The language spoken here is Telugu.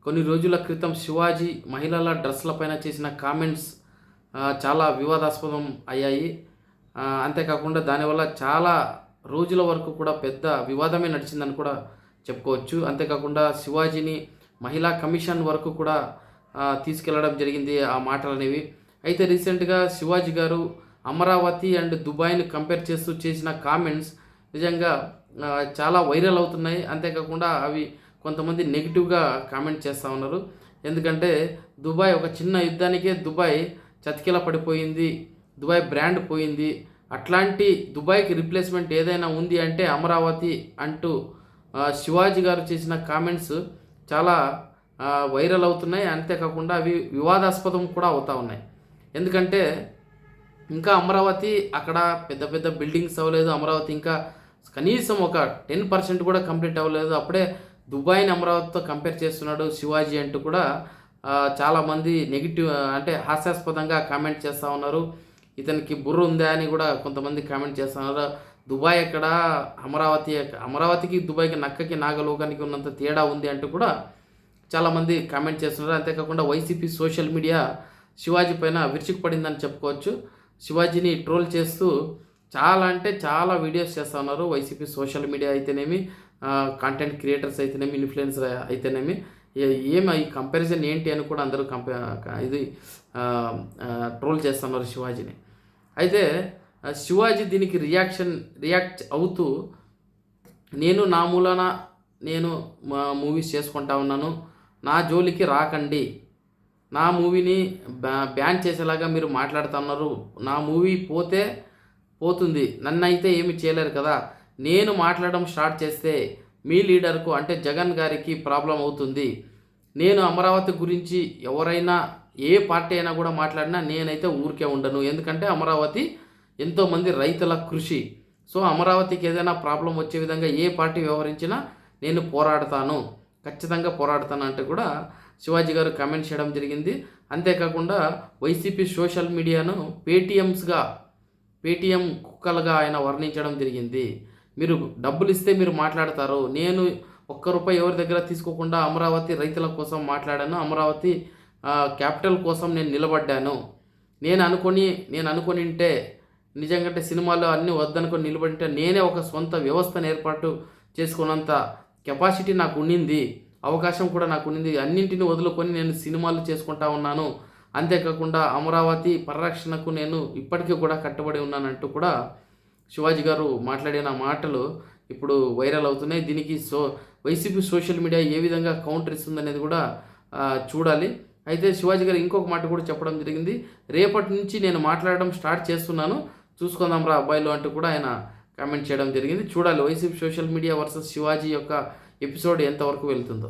కొన్ని రోజుల క్రితం శివాజీ మహిళల డ్రెస్లపైన చేసిన కామెంట్స్ చాలా వివాదాస్పదం అయ్యాయి. అంతేకాకుండా దానివల్ల చాలా రోజుల వరకు కూడా పెద్ద వివాదమే నడిచిందని కూడా చెప్పుకోవచ్చు. అంతేకాకుండా శివాజీని మహిళా కమిషన్ వరకు కూడా తీసుకెళ్లడం జరిగింది ఆ మాటలనేవి. అయితే రీసెంట్గా శివాజీ గారు అమరావతి అండ్ దుబాయ్ని కంపేర్ చేస్తూ చేసిన కామెంట్స్ నిజంగా చాలా వైరల్ అవుతున్నాయి. అంతేకాకుండా అవి కొంతమంది నెగిటివ్గా కామెంట్ చేస్తూ ఉన్నారు. ఎందుకంటే దుబాయ్ ఒక చిన్న యుద్ధానికే దుబాయ్ చతికిల పడిపోయింది, దుబాయ్ బ్రాండ్ పోయింది. అట్లాంటి దుబాయ్కి రిప్లేస్మెంట్ ఏదైనా ఉంది అంటే అమరావతి అంటూ శివాజీ గారు చేసిన కామెంట్స్ చాలా వైరల్ అవుతున్నాయి. అంతేకాకుండా అవి వివాదాస్పదం కూడా అవుతూ ఉన్నాయి. ఎందుకంటే ఇంకా అమరావతి అక్కడ పెద్ద పెద్ద బిల్డింగ్స్ అవ్వలేదు. అమరావతి ఇంకా కనీసం ఒక 10% కూడా కంప్లీట్ అవ్వలేదు. అప్పుడే దుబాయ్ని అమరావతితో కంపేర్ చేస్తున్నాడు శివాజీ అంటూ కూడా చాలామంది నెగిటివ్ అంటే హాస్యాస్పదంగా కామెంట్ చేస్తూ ఉన్నారు. ఇతనికి బుర్ర ఉందా అని కూడా కొంతమంది కామెంట్ చేస్తున్నారు. దుబాయ్ ఎక్కడ, అమరావతికి దుబాయ్కి నక్కకి నాగలోకానికి ఉన్నంత తేడా ఉంది అంటూ కూడా చాలామంది కామెంట్ చేస్తున్నారు. అంతేకాకుండా వైసీపీ సోషల్ మీడియా శివాజీ పైన విరుచుకుపడిందని చెప్పుకోవచ్చు. శివాజీని ట్రోల్ చేస్తూ చాలా అంటే చాలా వీడియోస్ చేస్తూ ఉన్నారు. వైసీపీ సోషల్ మీడియా అయితేనేమి, కంటెంట్ క్రియేటర్స్ అయితేనేమి, ఇన్ఫ్లుయెన్సర్ అయితేనేమి, ఈ కంపారిజన్ ఏంటి అని కూడా అందరూ ట్రోల్ చేస్తున్నారు శివాజీని. అయితే శివాజీ దీనికి రియాక్ట్ అవుతూ నేను నా మూలన నేను మూవీస్ చేసుకుంటా ఉన్నాను, నా జోలికి రాకండి, నా మూవీని బ్యాన్ చేసేలాగా మీరు మాట్లాడుతున్నారు, నా మూవీ పోతుంది, నన్ను అయితే ఏమి చేయలేరు కదా, నేను మాట్లాడడం స్టార్ట్ చేస్తే మీ లీడర్కు అంటే జగన్ గారికి ప్రాబ్లం అవుతుంది, నేను అమరావతి గురించి ఎవరైనా ఏ పార్టీ అయినా కూడా మాట్లాడినా నేనైతే ఊరికే ఉండను, ఎందుకంటే అమరావతి ఎంతోమంది రైతుల కృషి. సో అమరావతికి ఏదైనా ప్రాబ్లం వచ్చే విధంగా ఏ పార్టీ వ్యవహరించినా నేను ఖచ్చితంగా పోరాడతాను అంటే కూడా శివాజీ గారు కామెంట్ చేయడం జరిగింది. అంతేకాకుండా వైసీపీ సోషల్ మీడియాను పేటీఎం కుక్కలుగా ఆయన వర్ణించడం జరిగింది. మీరు డబ్బులు ఇస్తే మీరు మాట్లాడతారు, నేను ₹1 ఎవరి దగ్గర తీసుకోకుండా అమరావతి రైతుల కోసం మాట్లాడాను, అమరావతి క్యాపిటల్ కోసం నేను నిలబడ్డాను, నేను అనుకునింటే నిజంగా సినిమాలో అన్నీ వద్దనుకొని నిలబడింటే నేనే ఒక సొంత వ్యవస్థను ఏర్పాటు చేసుకున్నంత కెపాసిటీ నాకు ఉండింది, అవకాశం కూడా నాకు ఉండింది, అన్నింటిని వదులుకొని నేను సినిమాలు చేసుకుంటా ఉన్నాను, అంతేకాకుండా అమరావతి పరిరక్షణకు నేను ఇప్పటికీ కూడా కట్టుబడి ఉన్నానంటూ కూడా శివాజీ గారు మాట్లాడిన మాటలు ఇప్పుడు వైరల్ అవుతున్నాయి. దీనికి వైసీపీ సోషల్ మీడియా ఏ విధంగా కౌంటర్ ఇస్తుందనేది కూడా చూడాలి. అయితే శివాజీ గారు ఇంకొక మాట కూడా చెప్పడం జరిగింది, రేపటి నుంచి నేను మాట్లాడడం స్టార్ట్ చేస్తున్నాను, చూసుకుందాం రా అబ్బాయిలు అంటూ కూడా ఆయన కామెంట్ చేయడం జరిగింది. చూడాలి YCP social media versus Shivaji యొక్క ఎపిసోడ్ ఎంతవరకు వెళ్తుందో.